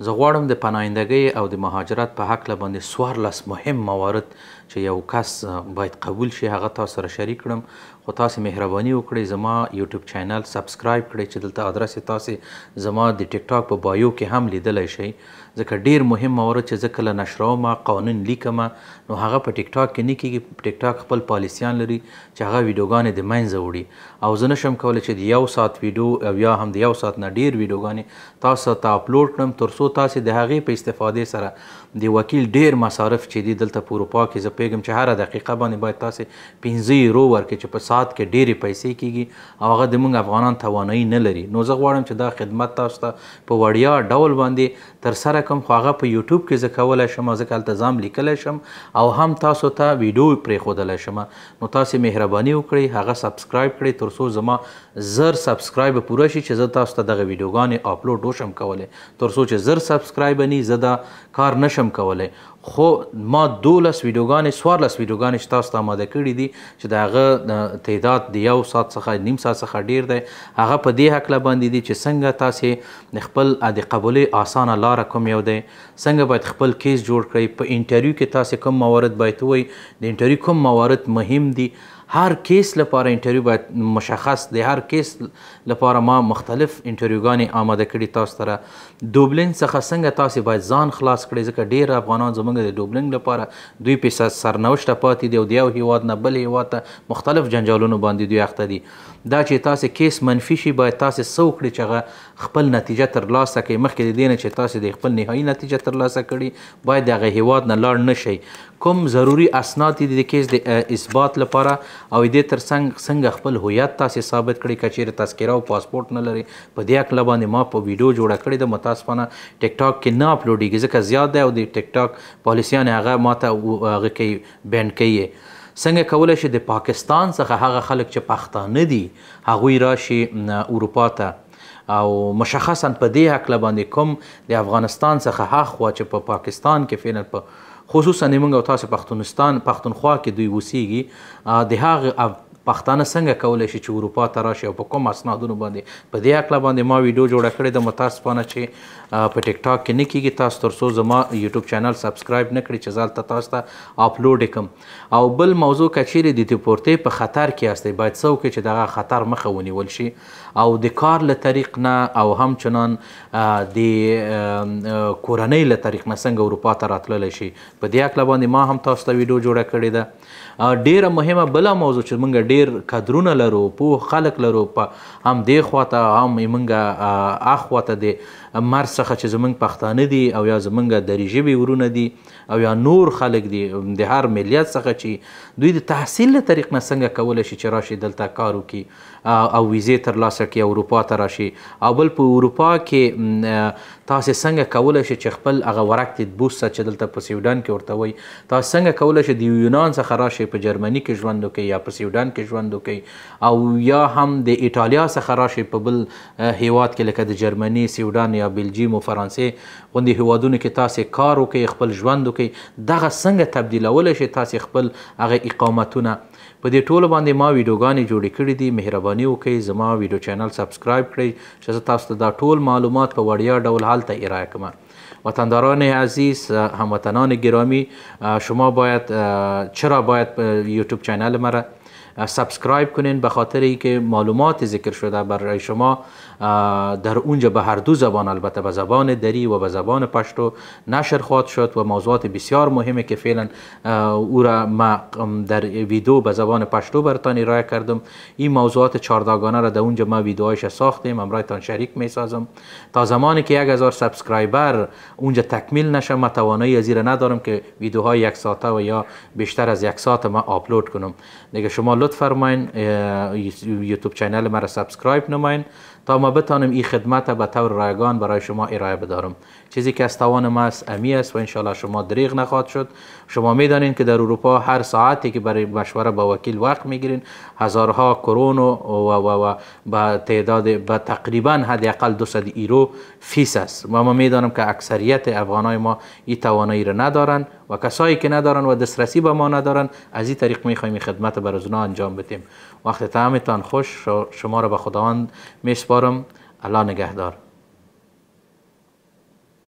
زه غواړم د پناهندګۍ او د مهاجرت په هکله باندې 14 مهم موارد چې یو کس باید قبول شي هغه تاسو سره شریک کړم. خو تاسو مهرباني وکړئ زما یوټیوب چینل سبسکرایب کړئ چې دلته ادرس تاسو زما د ټیک ټاک په بایو کې هم لیدلی شئ، ځکه ډیر مهم موارد چې زه کله نشروم قانون لیکم نو هغه په ټیک ټاک کې نه کیږي. ټیک ټاک خپل پالیسیان لري چې هغه ویډیوګانې د منځه وړي او زه نشم کولی چې د 1 ساعت ویډیو او یا هم د 1 ساعت نه ډیر ویډیوګانې تاسو ته اپلوډ کړم ترڅو تاسو د هغې په استفادې سره د وکیل ډیر مصارف چې دي دلته په اروپا کې زه پوهېږم چې هره دقیقه باندې باید تاسو 15 یورو ورکړئ چې په ساعت کې ډېرې پیسې کیږي او هغه د موږ افغانان توانایي نه لري. نو زه غواړم چې دا خدمت تاسو ته په وړیا ډول باندې ترسره کړم، خو هغه په یوټیوب کې زه کولی شم، ځکه هلته ځان لیکلی شم او هم تاسو ته ویډیو پرېښودلی شم. نو تاسو مهرباني وکړئ هغه سبسکرایب کړئ ترڅو زما 1000 سبسکرایب پوره شي چې زه تاسو ته دغه ویډیوګانې اپلوډ وشم کولی. ترڅو چې 1000 سبسکرایب نی زه دا کار نشم کولی، خو ما 12 ویډیوګانې 14 ویډیوګانې چې تاسو ته آماده کړي دي چې د هغه تعداد د 1 ساعت څخه نیم ساعت څخه ډیر دی، هغه په دې هکله باندې دي چې څنګه تاسې خپل د قبولې اسانه لاره کوم یو دی، څنګه باید خپل کیس جوړ کړئ، په انټرویو کې تاسې کوم موارد باید ووایئ، د انټرویو کوم موارد مهم دي، هر کیس لپاره انټرویو باید مشخص دی، هر کیس لپاره ما مختلف انټرویوګانې آماده کړي تاسو سره. ډوبلین څخه څنګه تاسې باید ځان خلاص کړئ، ځکه ډېر افغانان زموږ د ډوبلین لپاره دوی په سرنوشته پاتې دي او د یو هیواد نه بل هیواد ته مختلف جنجالونو باندې دوی اخته دي. دا چې تاسې کیس منفي شي باید تاسې څه وکړئ چې هغه خپل نتیجه ترلاسه کړئ، مخکې د دې نه چې تاسې د خپل نهایي نتیجه ترلاسه کړي باید د هغه هیواد نه لاړ نه شئ. کوم ضروري اسناد دي د کیس د اثبات لپاره او دې تر څنګه خپل هویت تاسې ثابت کړئ، که چیرې تذکره او پاسپورټ نه لرئ. په دې هکله باندې ما په ویډیو جوړه کړې ده، متاسفانه ټیک ټاک کې نه اپلوډېږي ځکه زیات دی او د ټیک ټاک پالیسیان هغه ما ته هغه کوي بین کوي. څنګه کولی شي د پاکستان څخه هغه خلک چې پښتانه دي هغوی راشي اروپا ته او مشخصا په دې هکله باندې کوم د افغانستان څخه هاخوا چې په پاکستان کې فعلا په خصوصا موږ او تاسو پښتونخوا کې دوی اوسیږي، د هغه پښتانه څنګه کولی شي چې اروپا ته راشي او په کوم اسنادونو باندې. په دې هکله باندې ما ویډیو جوړه کړې ده، متاسفانه چې په ټیک ټاک کې نه کیږي. تاسو ترڅو زما یوټیوب چینل سبسکرایب نه کړئ چې زه هلته تاسو ته اپلوډ کړم. او بل موضوع که چیرې د دیپورتۍ په خطر کې یاستئ باید څه وکړئ چې دغه خطر مخه ونیول شي او د کار له طریق نه او همچنان د کورنۍ له طریق نه څنګه اروپا ته راتللی شي. په دې هکله باندې ما هم تاسو ته ویډیو جوړه کړې ده. ډیره مهمه بله موضوع چې موږ ډیر کادرونه لرو، پوه خلک لرو، په هم دې خواته هم موږ اخواته د مرز څخه چې زموږ پښتانه دي او یا زموږ دري ژبې ورونه دي او یا نور خلک دي د هر ملیت څخه چې دوی د تحصیل له طریق نه څنګه کولی شي چې راشي دلته کار وکړي او ویزې ترلاسه کړي او اروپا ته راشي. او بل په اروپا کې تاسې څنګه کولی شي چې خپل هغه ورکتید بوسته چې دلته په سویډن کې ورته وایي، تاسې څنګه کولی شي د یونان څخه راشي په جرمني کې ژوند وکړئ یا په سویډن کې ژوند وکړئ او یا هم د ایټالیا څخه راشي په بل هیواد کې لکه د جرمني، سویډن یا بلجیم او فرانسې غوندې هیوادونو کې تاسې کار وکړئ، خپل ژوند وکړئ. دغه څنګه تبدیلولی شي تاسې خپل هغه اقامتونه. په دې ټولو باندې ما ویډیوګانې جوړې کړي دي. مهرباني وکړئ زما ویډیو چینل سبسکرایب کړئ چې زه تاسو ته دا ټول معلومات په وړیا ډول هلته ارائه کړم. وطنداران عزیز، هموطنان گرامی، شما باید چرا باید یوتیوب چینل مرا سبسکرایب کنین؟ به خاطر اینکه معلومات ذکر شده برای شما در اونجا به هر دو زبان، البته به زبان دری و به زبان پشتو نشر خواهد شد و موضوعات بسیار مهمه که فعلا او را ما در ویدیو به زبان پشتو براتان ارائه کردم. این موضوعات 14 گانه را در اونجا ما ویدیوهایش ساختیم، همراهتان شریک می سازم. تا زمانی که 1000 سابسکرایبر اونجا تکمیل نشه ما توانایی از این ندارم که ویدیوهای 1 ساعته و یا بیشتر از 1 ساعت ما آپلود کنم. دیگه شما لطف فرماین یوتیوب چینل مرا سابسکرایب نماین تا ما بتانم این خدمت به طور رایگان برای شما ارائه بدارم. چیزی که از توان ما است امی است و انشالله شما دریغ نخواهد شد. شما میدانین که در اروپا هر ساعتی که برای مشوره با وکیل وقت میگیرین هزارها کرون و به تعداد به تقریبا حداقل 200 یورو فیس است. و ما میدانم که اکثریت افغانای ما این توانایی را ندارن و کسایی که ندارن و دسترسی به ما ندارن از این طریق میخوایم خدمت بر اونا انجام بدیم. وقت تمامتان خوش. شما را به خداوند میسپارم. الله نگهدار.